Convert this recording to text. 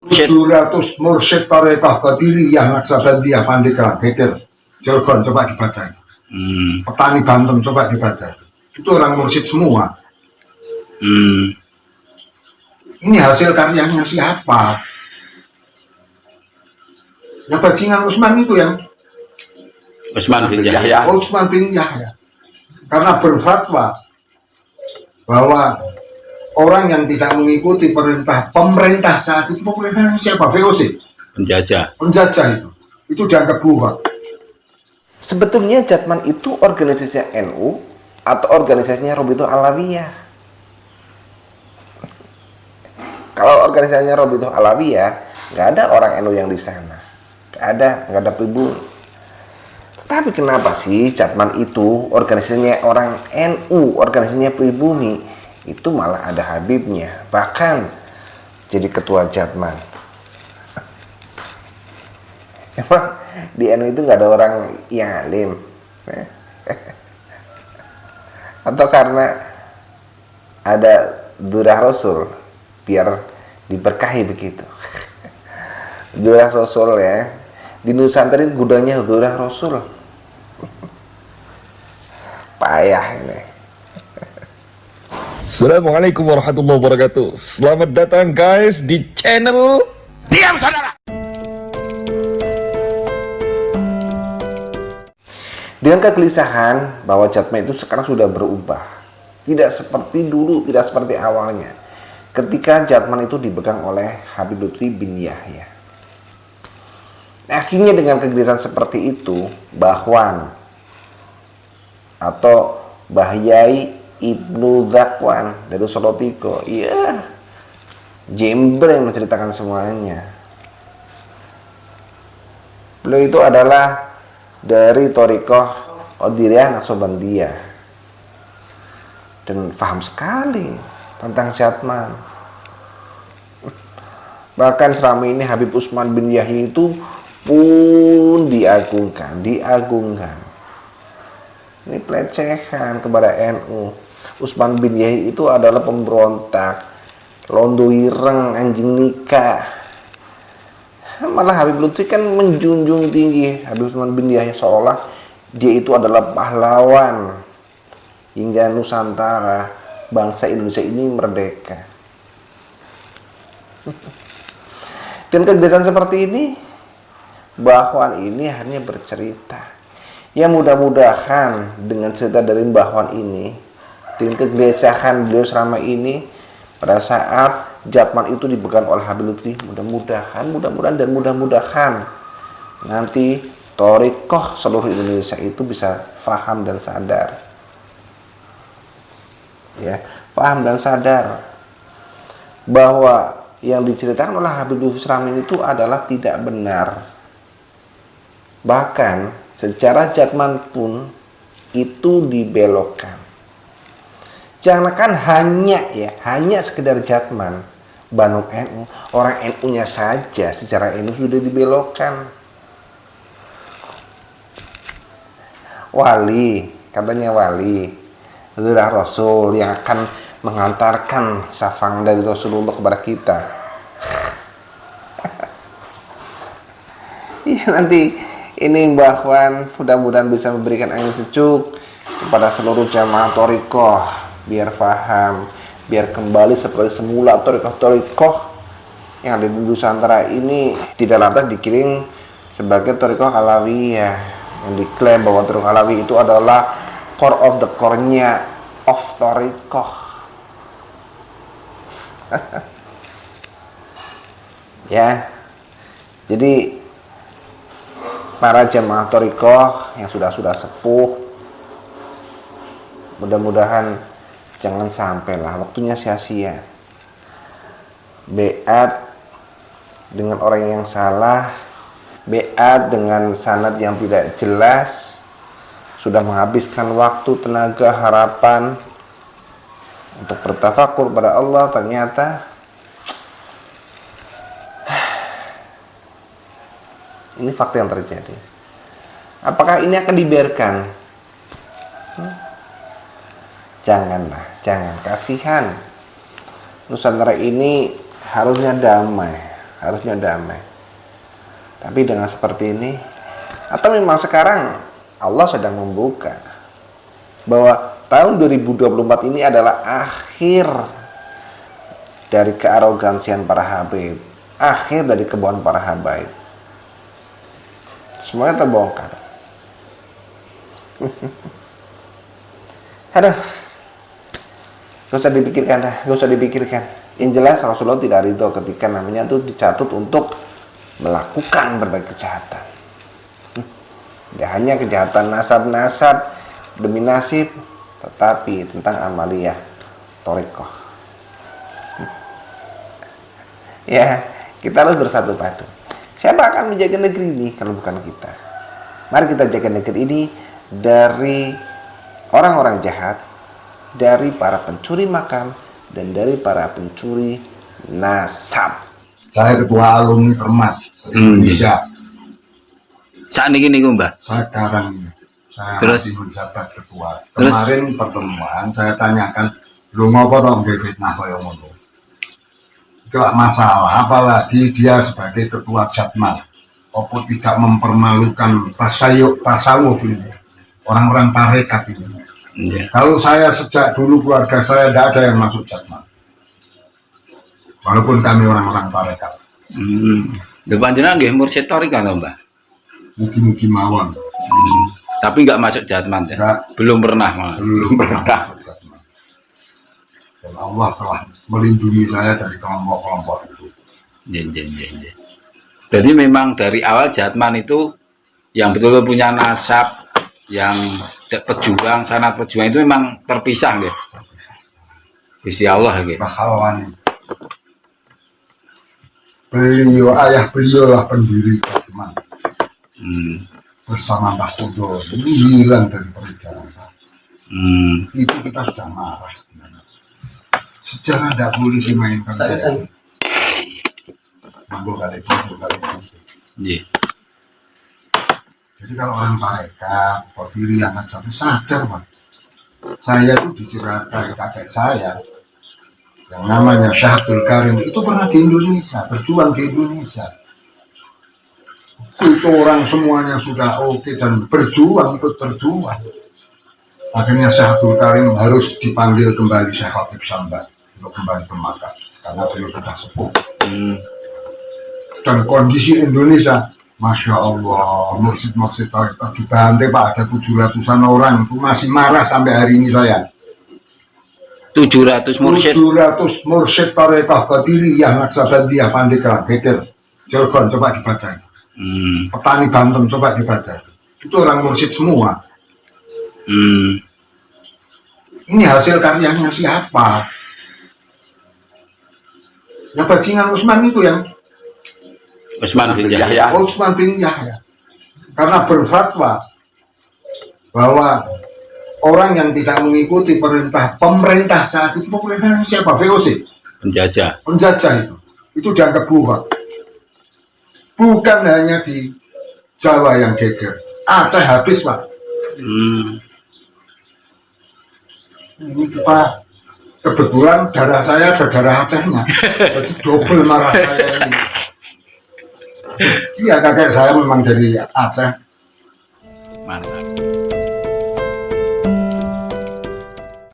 700 mursyid tarekah Qadiriyah Naksabandiyah Pandega Geger Cilegon, coba dibaca. Petani Banten, coba dibaca. Itu orang mursyid semua. Ini hasil karyanya siapa? Ya bajingan Utsman itu yang Utsman bin Yahya. Utsman bin Yahya. Karena berfatwa bahwa orang yang tidak mengikuti pemerintah saat itu, pemerintah siapa? VOC, penjajah itu dianggap buah. Sebetulnya Jatman itu organisasinya NU atau organisasinya Robitul Alawiyah. Kalau organisasinya Robitul Alawiyah, nggak ada orang NU yang di sana, nggak ada pribumi. Tapi kenapa sih Jatman itu organisasinya orang NU, organisasinya pribumi, itu malah ada Habibnya, bahkan jadi ketua Jatman. Emang di NU itu nggak ada orang yang alim? Atau karena ada Durah Rasul biar diberkahi begitu? Durah Rasul ya, di Nusantara gudangnya Durah Rasul. Payah ini. Assalamualaikum warahmatullahi wabarakatuh. Selamat datang guys di channel Diam saudara. Dengan kegelisahan bahwa Jatman itu sekarang sudah berubah, tidak seperti dulu, tidak seperti awalnya ketika Jatman itu dipegang oleh Habib Lutfi bin Yahya. Akhirnya dengan kegelisahan seperti itu, Bahwan atau Bahyai Ibnu Zakwan dari Solotiko, iya, jembreng menceritakan semuanya. Beliau itu adalah dari Thariqah Qadiriyah Naksabandiyah dan paham sekali tentang Jatman. Bahkan selama ini Habib Utsman bin Yahya itu pun diagungkan. Ini pelecehan kepada NU. Utsman bin Yahya itu adalah pemberontak, londo ireng, anjing nikah. Malah Habib Lutfi kan menjunjung tinggi Habib Utsman bin Yahya, seolah dia itu adalah pahlawan hingga Nusantara, bangsa Indonesia ini merdeka. Dan kegelisahan seperti ini, Bahwan ini hanya bercerita. Ya mudah-mudahan dengan cerita dari Bahwan ini, dengan kegelisahan beliau selama ini pada saat Jatman itu dipegang oleh Habib Lutfi, mudah-mudahan nanti Thariqah seluruh Indonesia itu bisa paham dan sadar. Ya, paham dan sadar bahwa yang diceritakan oleh Habib Lutfi selama ini itu adalah tidak benar. Bahkan secara Jatman pun itu dibelokkan. Jangankan hanya sekedar Jatman, Banu NU, orang NU-nya saja secara NU sudah dibelokkan. Katanya wali, adalah Rasul yang akan mengantarkan syafang dari Rasulullah kepada kita. Ya nanti ini Bahwan mudah-mudahan bisa memberikan angin sejuk kepada seluruh jamaah Thariqah biar paham, biar kembali seperti semula. Thariqah yang ada di Nusantara ini tidak lantas dikirim sebagai Thariqah Alawiyah yang diklaim bahwa Thariqah Alawiyah itu adalah core of the core-nya of Thariqah. Ya, jadi para jamaah Thariqah yang sudah sepuh, mudah-mudahan jangan sampailah waktunya sia-sia beat dengan orang yang salah, beat dengan sanad yang tidak jelas, sudah menghabiskan waktu, tenaga, harapan untuk bertafakur pada Allah, ternyata ini fakta yang terjadi. Apakah ini akan dibiarkan? Jangan, kasihan. Nusantara ini harusnya damai. harusnya damai. Tapi dengan seperti ini, atau memang sekarang Allah sedang membuka bahwa tahun 2024 ini adalah akhir dari kearogansian para habaib, akhir dari kebohongan para habaib. Semuanya terbongkar. Aduh, gak usah dipikirkan dah, gak usah dipikirkan. Yang jelas Rasulullah tidak ridho ketika namanya itu dicatut untuk melakukan berbagai kejahatan. Ya hanya kejahatan nasab-nasab demi nasib, tetapi tentang amaliyah thariqah. Ya, kita harus bersatu padu. Siapa akan menjaga negeri ini kalau bukan kita? Mari kita jaga negeri ini dari orang-orang jahat, dari para pencuri makam, dan dari para pencuri nasab. Saya ketua alumni Termas Indonesia. Saat ini Mbah. Sekarang ini saya Terus? masih menjabat ketua. Terus? Kemarin pertemuan saya tanyakan, lu ngopo toh nggih fitnah kaya ngono? Gak masalah, apalagi dia sebagai ketua Jatmal. Apa tidak mempermalukan tasawuf ini, orang-orang tarekat ini. Iya. Kalau saya sejak dulu keluarga saya tidak ada yang masuk Jatmal. Walaupun kami orang-orang tarekat. Lho panjenengan nggih mursyid thariqah to, Mbah? Mugi-mugi mawon. Tapi nggak masuk Jatman ya? Nggak. Belum pernah malah. Belum pernah masuk Jatmal. Dan Allah telah melindungi saya dari kelompok-kelompok itu. Iya. Jadi memang dari awal Jatman itu yang betul-betul punya nasab, yang pejuang, sanat pejuang itu memang terpisah gitu. Gusti Allah gitu. Pahlawan. Beliau, ayah beliau lah pendiri Jatman. Bersama Mbah Kudo. Ini hilang dari peredaran. Itu kita sudah marah. Sejarah tidak boleh dimainkan. Mampu kali. Iya. Jadi kalau orang mereka berdiri anak satu sadar, Pak. Saya itu dicuratai kakek saya yang namanya Syekh Abdul Karim, itu pernah di Indonesia, berjuang di Indonesia. Itu orang semuanya sudah oke dan berjuang, ikut berjuang. Akhirnya Syekh Abdul Karim harus dipanggil kembali Syekh Khatib Sambat untuk kembali ke Makkah karena beliau sudah sepuh. Dan kondisi Indonesia, Masya Allah, mursyid-mursyid tarekat dibantai Pak, ada 700-an orang, itu masih marah sampai hari ini saya. 700 mursyid. 700 mursyid tarekat Qadiriyah Naksabandiyah Pandeglang Geger Cilegon, coba dibaca. Petani Banten, coba dibaca. Itu orang mursyid semua. Ini hasil karyanya siapa? Ya bajingan Utsman itu yang Utsman bin Yahya. Utsman bin Yahya, karena berfatwa bahwa orang yang tidak mengikuti pemerintah saat itu, pemerintah siapa? VOC, penjajah itu dianggap buah. Bukan hanya di Jawa yang geger, Aceh habis Pak. Ini kita kebetulan darah saya ada darah Acehnya, jadi double marah saya ini. Iya, kakek saya memang dari Aceh. Mantap.